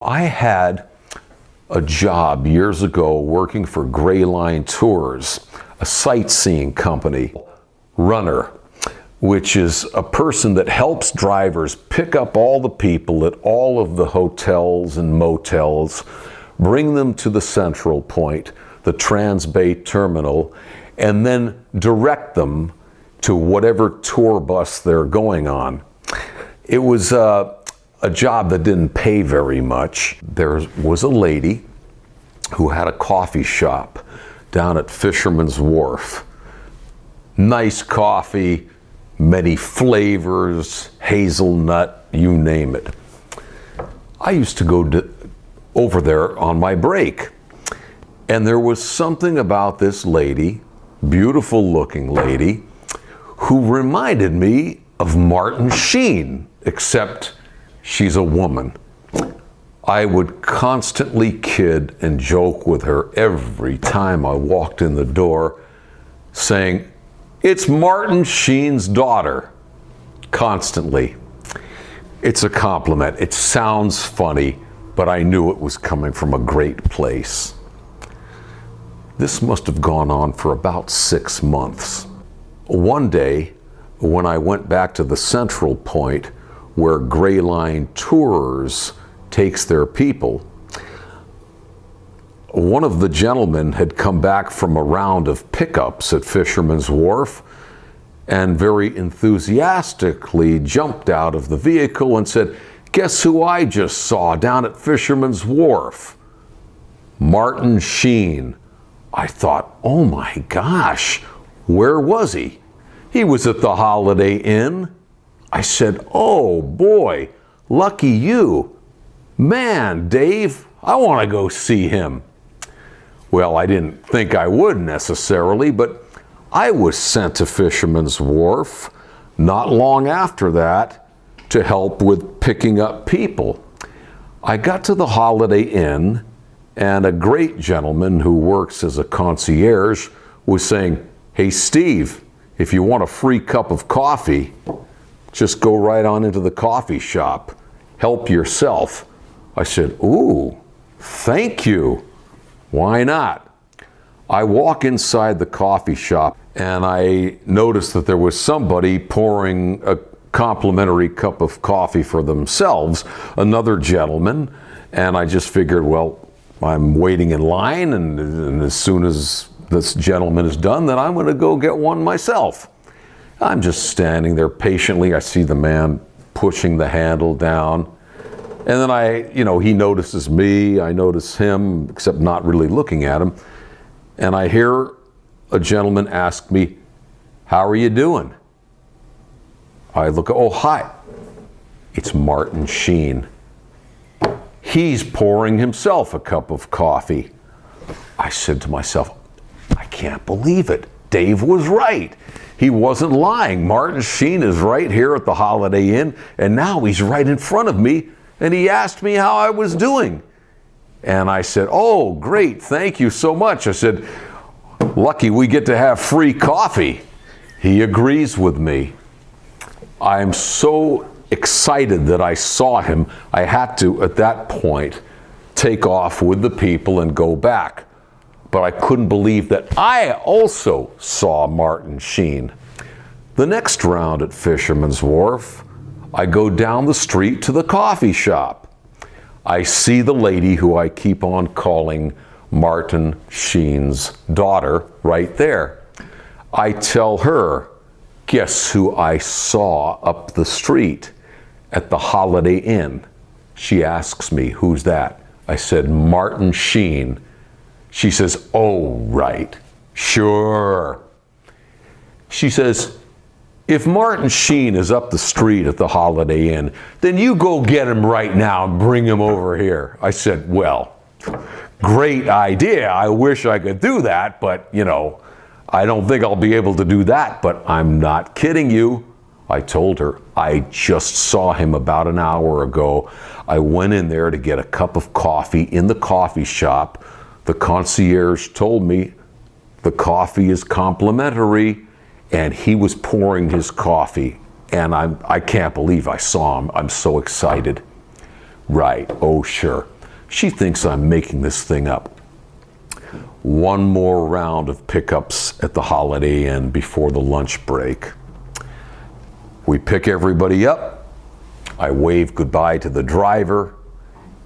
I had a job years ago working for Gray Line Tours, a sightseeing company, runner, which is a person that helps drivers pick up all the people at all of the hotels and motels, bring them to the central point, the Transbay Terminal, and then direct them to whatever tour bus they're going on. It was a job that didn't pay very much. There was a lady who had a coffee shop down at Fisherman's Wharf. Nice coffee, many flavors, hazelnut, you name it. I used to go over there on my break, and there was something about this lady, beautiful looking lady, who reminded me of Martin Sheen, except she's a woman. I would constantly kid and joke with her every time I walked in the door, saying, "It's Martin Sheen's daughter," constantly. It's a compliment. It sounds funny, but I knew it was coming from a great place. This must have gone on for about 6 months. One day, when I went back to the central point where Gray Line Tours takes their people, one of the gentlemen had come back from a round of pickups at Fisherman's Wharf and very enthusiastically jumped out of the vehicle and said, "Guess who I just saw down at Fisherman's Wharf? Martin Sheen." I thought, oh my gosh, where was he? He was at the Holiday Inn. I said, "Oh boy, lucky you. Man, Dave, I want to go see him." Well, I didn't think I would necessarily, but I was sent to Fisherman's Wharf not long after that to help with picking up people. I got to the Holiday Inn, and a great gentleman who works as a concierge was saying, "Hey, Steve, if you want a free cup of coffee, just go right on into the coffee shop. Help yourself." I said, "Ooh, thank you. Why not?" I walk inside the coffee shop and I noticed that there was somebody pouring a complimentary cup of coffee for themselves, another gentleman, and I just figured, well, I'm waiting in line, and as soon as this gentleman is done, then I'm going to go get one myself. I'm just standing there patiently. I see the man pushing the handle down. And then he notices me, I notice him, except not really looking at him. And I hear a gentleman ask me, "How are you doing?" I look, "Oh, hi." It's Martin Sheen. He's pouring himself a cup of coffee. I said to myself, I can't believe it. Dave was right. He wasn't lying. Martin Sheen is right here at the Holiday Inn, and now he's right in front of me, and he asked me how I was doing. And I said, "Oh, great, thank you so much." I said, "Lucky we get to have free coffee." He agrees with me. I'm so excited that I saw him, I had to, at that point, take off with the people and go back. But I couldn't believe that I also saw Martin Sheen. The next round at Fisherman's Wharf, I go down the street to the coffee shop. I see the lady who I keep on calling Martin Sheen's daughter right there. I tell her, "Guess who I saw up the street at the Holiday Inn?" She asks me, "Who's that?" I said, "Martin Sheen." She says, "Oh, right, sure." She says, "If Martin Sheen is up the street at the Holiday Inn, then you go get him right now and bring him over here." I said, "Well, great idea. I wish I could do that, but, I don't think I'll be able to do that, but I'm not kidding you." I told her, "I just saw him about an hour ago. I went in there to get a cup of coffee in the coffee shop. The concierge told me the coffee is complimentary, and he was pouring his coffee, and I can't believe I saw him. I'm so excited." "Right, oh sure. She thinks I'm making this thing up. One more round of pickups at the Holiday Inn before the lunch break. We pick everybody up. I wave goodbye to the driver.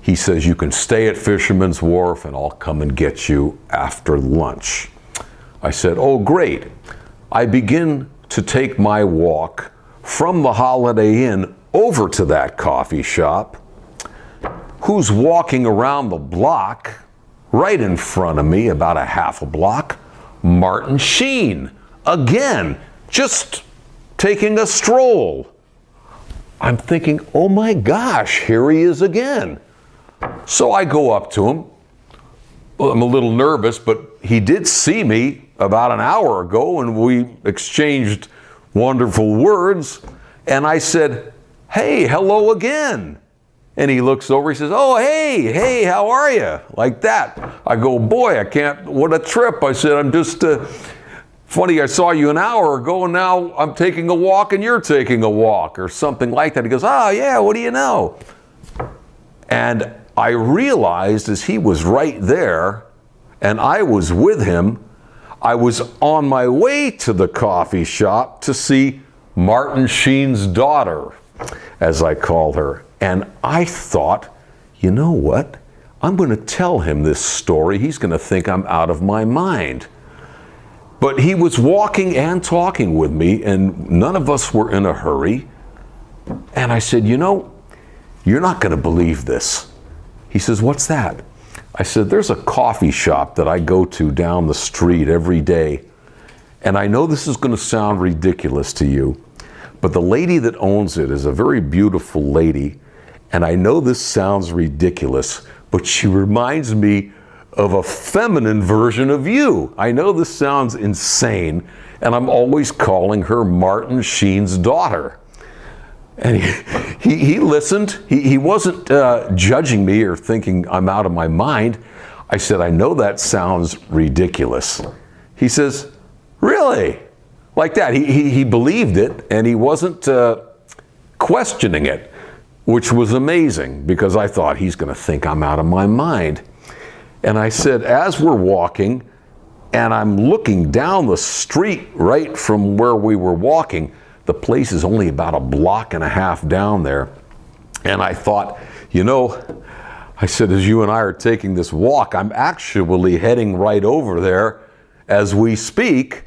He says, you can stay at Fisherman's Wharf and I'll come and get you after lunch. I said, oh, great. I begin to take my walk from the Holiday Inn over to that coffee shop. Who's walking around the block right in front of me, about a half a block? Martin Sheen, again, just taking a stroll. I'm thinking, oh my gosh, here he is again. So I go up to him. Well, I'm a little nervous, but he did see me about an hour ago and we exchanged wonderful words. And I said, hey, hello again. And he looks over, he says, oh, hey, how are you? Like that. I go, boy, I can't, what a trip. I said, I'm just, funny, I saw you an hour ago and now I'm taking a walk and you're taking a walk or something like that. He goes, oh yeah, what do you know? And I realized as he was right there and I was with him, I was on my way to the coffee shop to see Martin Sheen's daughter, as I call her. And I thought, you know what? I'm going to tell him this story. He's going to think I'm out of my mind. But he was walking and talking with me, and none of us were in a hurry. And I said, you know, you're not going to believe this. He says, what's that? I said, there's a coffee shop that I go to down the street every day. And I know this is going to sound ridiculous to you, but the lady that owns it is a very beautiful lady. And I know this sounds ridiculous, but she reminds me of a feminine version of you. I know this sounds insane, and I'm always calling her Martin Sheen's daughter. And he listened. He wasn't judging me or thinking I'm out of my mind. I said, I know that sounds ridiculous. He says, really? Like that. He believed it, and he wasn't questioning it, which was amazing because I thought he's going to think I'm out of my mind. And I said, as we're walking, and I'm looking down the street right from where we were walking, the place is only about a block and a half down there. And I thought, you know, I said, as you and I are taking this walk, I'm actually heading right over there as we speak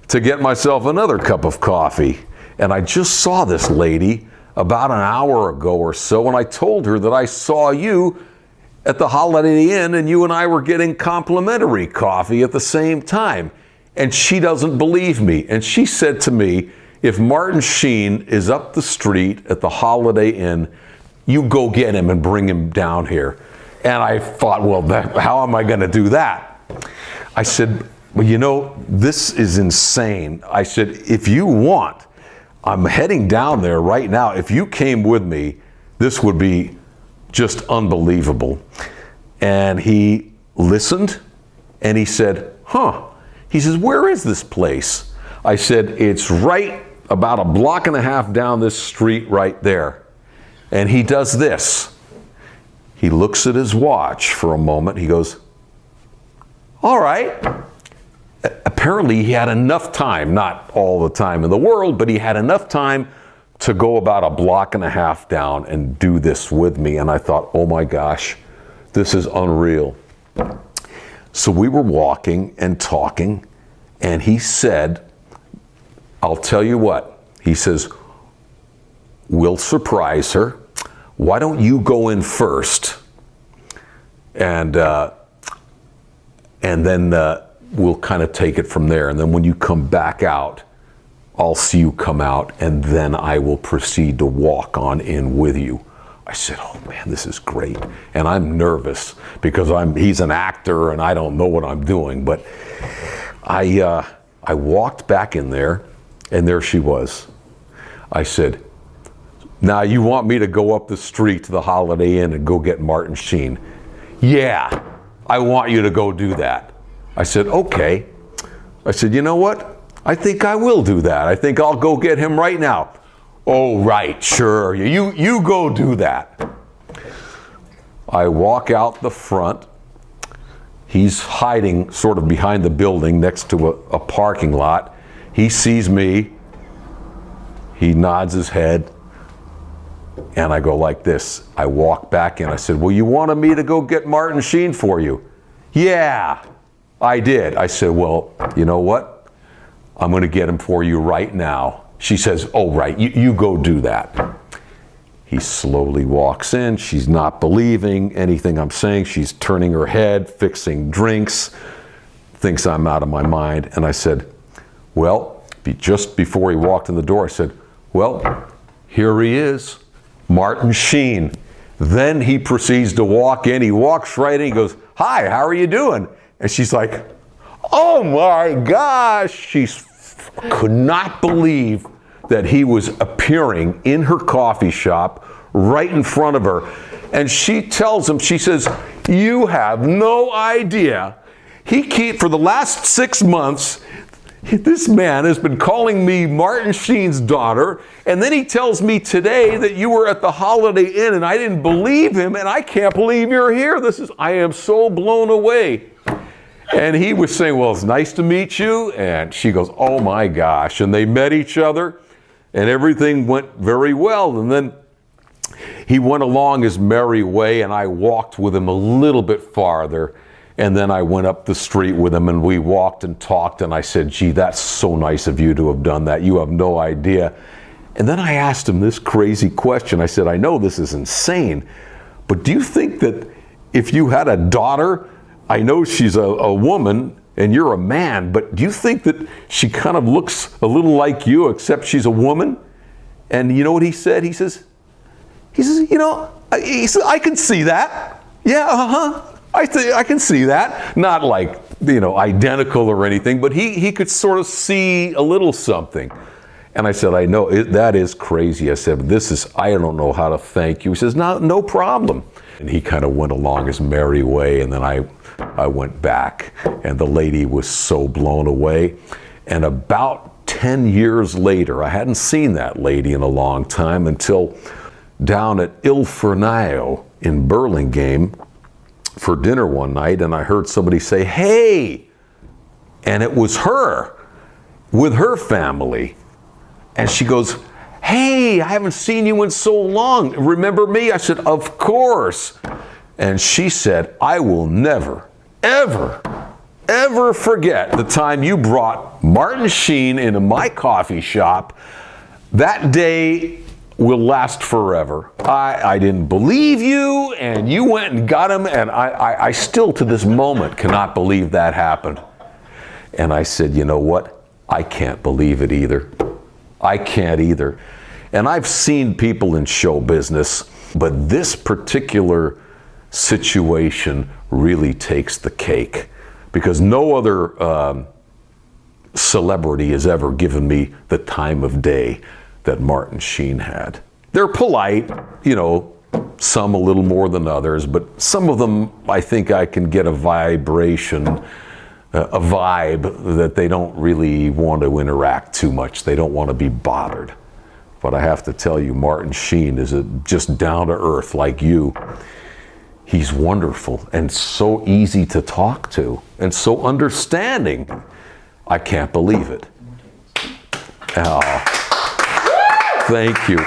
to get myself another cup of coffee. And I just saw this lady about an hour ago or so, and I told her that I saw you at the Holiday Inn and you and I were getting complimentary coffee at the same time. And she doesn't believe me. And she said to me, if Martin Sheen is up the street at the Holiday Inn, you go get him and bring him down here. And I thought, well, how am I going to do that? I said, well, you know, this is insane. I said, if you want, I'm heading down there right now. If you came with me, this would be just unbelievable. And he listened and he said, huh. He says, where is this place? I said, it's right about a block and a half down this street right there. And he does this. He looks at his watch for a moment. He goes, all right. Apparently he had enough time, not all the time in the world, but he had enough time to go about a block and a half down and do this with me. And I thought, oh my gosh, this is unreal. So we were walking and talking, and he said, I'll tell you what. He says, we'll surprise her. Why don't you go in first? And then we'll kind of take it from there. And then when you come back out, I'll see you come out, and then I will proceed to walk on in with you. I said, oh man, this is great. And I'm nervous because he's an actor and I don't know what I'm doing. But I walked back in there, and there she was. I said, now you want me to go up the street to the Holiday Inn and go get Martin Sheen? Yeah, I want you to go do that. I said, okay. I said, you know what? I think I will do that. I think I'll go get him right now. Oh, right, sure. You go do that. I walk out the front. He's hiding sort of behind the building next to a parking lot. He sees me. He nods his head. And I go like this. I walk back in. I said, well, you wanted me to go get Martin Sheen for you? Yeah, I did. I said, well, you know what? I'm going to get him for you right now. She says, oh, right, you go do that. He slowly walks in. She's not believing anything I'm saying. She's turning her head, fixing drinks, thinks I'm out of my mind. And I said, well, just before he walked in the door, I said, well, here he is, Martin Sheen. Then he proceeds to walk in. He walks right in. He goes, hi, how are you doing? And she's like, oh my gosh. She could not believe that he was appearing in her coffee shop right in front of her. And she tells him, she says, you have no idea. For the last 6 months, this man has been calling me Martin Sheen's daughter, and then he tells me today that you were at the Holiday Inn, and I didn't believe him, and I can't believe you're here. I am so blown away. And he was saying, well, it's nice to meet you. And she goes, oh my gosh. And they met each other, and everything went very well. And then he went along his merry way, and I walked with him a little bit farther. And then I went up the street with him, and we walked and talked, and I said, gee, that's so nice of you to have done that. You have no idea. And then I asked him this crazy question. I said, I know this is insane, but do you think that if you had a daughter, I know she's a woman and you're a man, but do you think that she kind of looks a little like you, except she's a woman? And you know what he said? He says, you know, I can see that. Yeah, I can see that. Not like, you know, identical or anything, but he could sort of see a little something. And I said, I know, that is crazy. I said, I don't know how to thank you. He says, no problem. And he kind of went along his merry way, and then I went back, and the lady was so blown away. And about 10 years later, I hadn't seen that lady in a long time until down at Il Fornaio in Burlingame for dinner one night, and I heard somebody say, hey, and it was her with her family. And she goes, hey, I haven't seen you in so long. Remember me? I said, of course. And she said, I will never, ever, ever forget the time you brought Martin Sheen into my coffee shop. That day will last forever. I didn't believe you, and you went and got him, and I still to this moment cannot believe that happened. And I said, you know what? I can't believe it either. I can't either. And I've seen people in show business, but this particular situation really takes the cake, because no other celebrity has ever given me the time of day that Martin Sheen had. They're polite, you know, some a little more than others, but some of them I think I can get a vibe that they don't really want to interact too much. They don't want to be bothered. But I have to tell you, Martin Sheen is just down to earth like you. He's wonderful and so easy to talk to and so understanding. I can't believe it. Thank you.